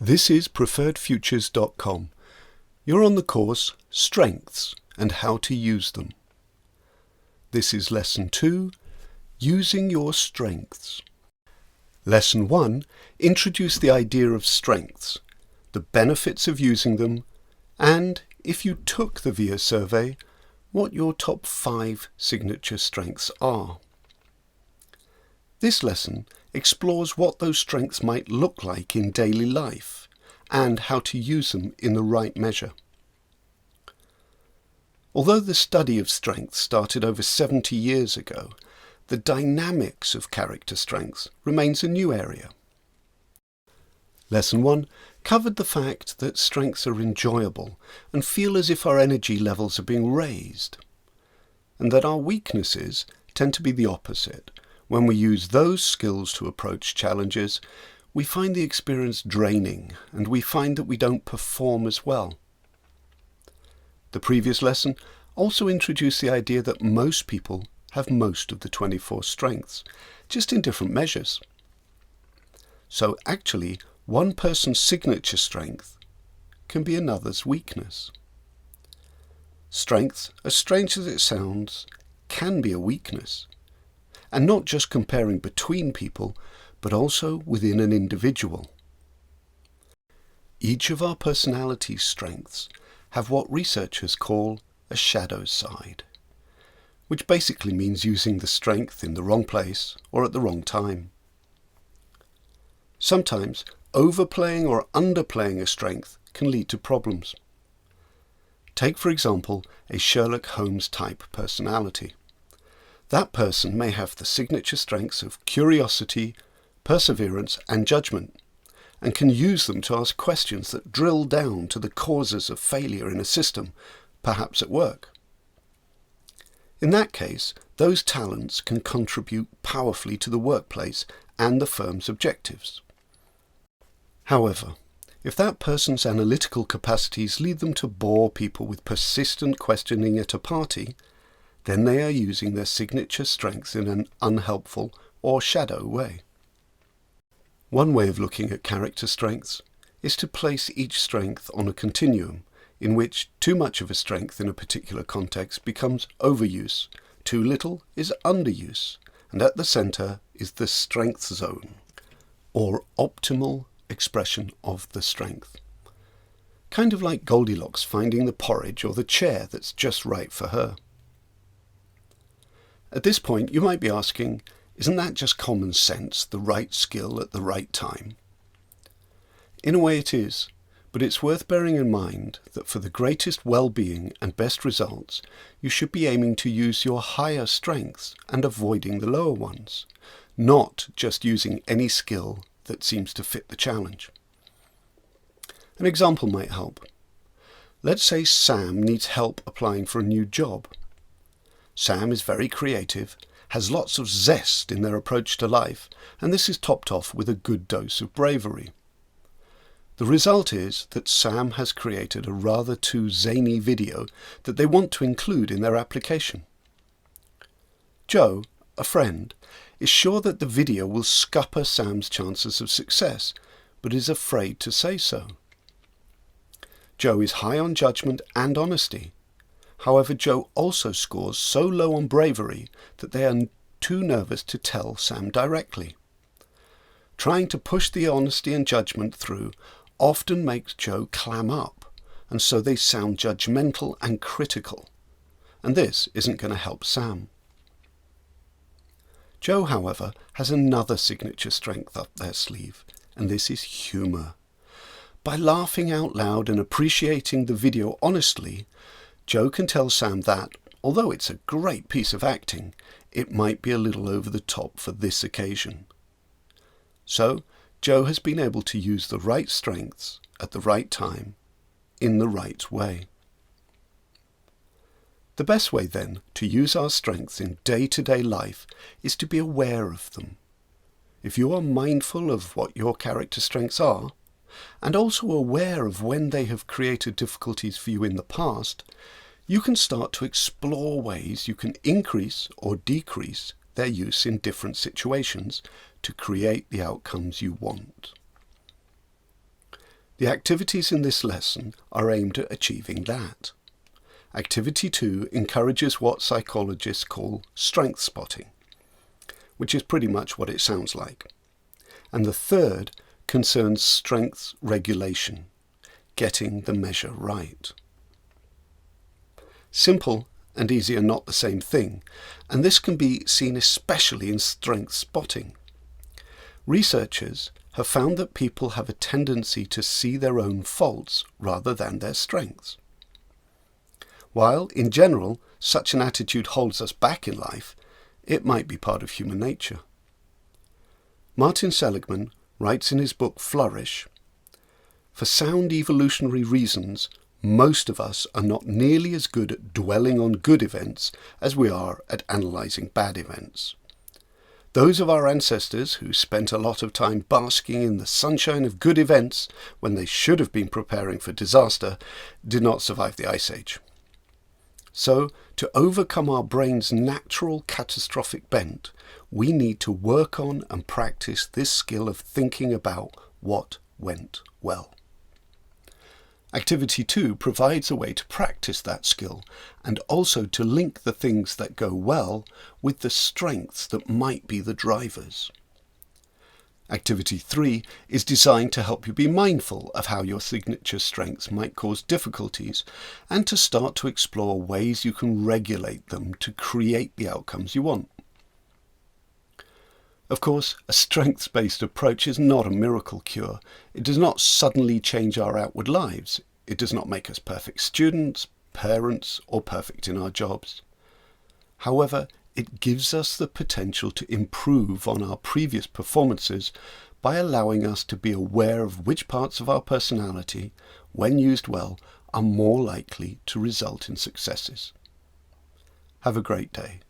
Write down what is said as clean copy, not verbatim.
This is preferredfutures.com. You're on the course Strengths and How to Use Them. This is Lesson 2, Using Your Strengths. Lesson 1 introduced the idea of strengths, the benefits of using them, and, if you took the VIA survey, what your top 5 signature strengths are. This lesson explores what those strengths might look like in daily life and how to use them in the right measure. Although the study of strengths started over 70 years ago, the dynamics of character strengths remains a new area. Lesson 1 covered the fact that strengths are enjoyable and feel as if our energy levels are being raised, and that our weaknesses tend to be the opposite. When we use those skills to approach challenges, we find the experience draining and we find that we don't perform as well. The previous lesson also introduced the idea that most people have most of the 24 strengths, just in different measures. So actually, one person's signature strength can be another's weakness. Strengths, as strange as it sounds, can be a weakness. And not just comparing between people, but also within an individual. Each of our personality strengths have what researchers call a shadow side, which basically means using the strength in the wrong place or at the wrong time. Sometimes overplaying or underplaying a strength can lead to problems. Take, for example, a Sherlock Holmes type personality. That person may have the signature strengths of curiosity, perseverance and judgment, and can use them to ask questions that drill down to the causes of failure in a system, perhaps at work. In that case, those talents can contribute powerfully to the workplace and the firm's objectives. However, if that person's analytical capacities lead them to bore people with persistent questioning at a party, then they are using their signature strengths in an unhelpful or shadow way. One way of looking at character strengths is to place each strength on a continuum in which too much of a strength in a particular context becomes overuse, too little is underuse, and at the centre is the strength zone, or optimal expression of the strength. Kind of like Goldilocks finding the porridge or the chair that's just right for her. At this point, you might be asking, isn't that just common sense, the right skill at the right time? In a way it is, but it's worth bearing in mind that for the greatest well-being and best results, you should be aiming to use your higher strengths and avoiding the lower ones, not just using any skill that seems to fit the challenge. An example might help. Let's say Sam needs help applying for a new job. Sam is very creative, has lots of zest in their approach to life, and this is topped off with a good dose of bravery. The result is that Sam has created a rather too zany video that they want to include in their application. Joe, a friend, is sure that the video will scupper Sam's chances of success, but is afraid to say so. Joe is high on judgment and honesty. However, Joe also scores so low on bravery that they are too nervous to tell Sam directly. Trying to push the honesty and judgment through often makes Joe clam up, and so they sound judgmental and critical. And this isn't going to help Sam. Joe, however, has another signature strength up their sleeve, and this is humour. By laughing out loud and appreciating the video honestly, Joe can tell Sam that, although it's a great piece of acting, it might be a little over the top for this occasion. So, Joe has been able to use the right strengths at the right time, in the right way. The best way, then, to use our strengths in day-to-day life is to be aware of them. If you are mindful of what your character strengths are, and also aware of when they have created difficulties for you in the past, you can start to explore ways you can increase or decrease their use in different situations to create the outcomes you want. The activities in this lesson are aimed at achieving that. Activity 2 encourages what psychologists call strength spotting, which is pretty much what it sounds like. And the third concerns strength regulation, getting the measure right. Simple and easy are not the same thing, and this can be seen especially in strength spotting. Researchers have found that people have a tendency to see their own faults rather than their strengths. While, in general, such an attitude holds us back in life, it might be part of human nature. Martin Seligman writes in his book Flourish, "For sound evolutionary reasons, most of us are not nearly as good at dwelling on good events as we are at analysing bad events. Those of our ancestors who spent a lot of time basking in the sunshine of good events when they should have been preparing for disaster did not survive the Ice Age. So, to overcome our brain's natural catastrophic bent, we need to work on and practice this skill of thinking about what went well." Activity 2 provides a way to practice that skill and also to link the things that go well with the strengths that might be the drivers. Activity 3 is designed to help you be mindful of how your signature strengths might cause difficulties and to start to explore ways you can regulate them to create the outcomes you want. Of course, a strengths-based approach is not a miracle cure. It does not suddenly change our outward lives. It does not make us perfect students, parents, or perfect in our jobs. However, it gives us the potential to improve on our previous performances by allowing us to be aware of which parts of our personality, when used well, are more likely to result in successes. Have a great day.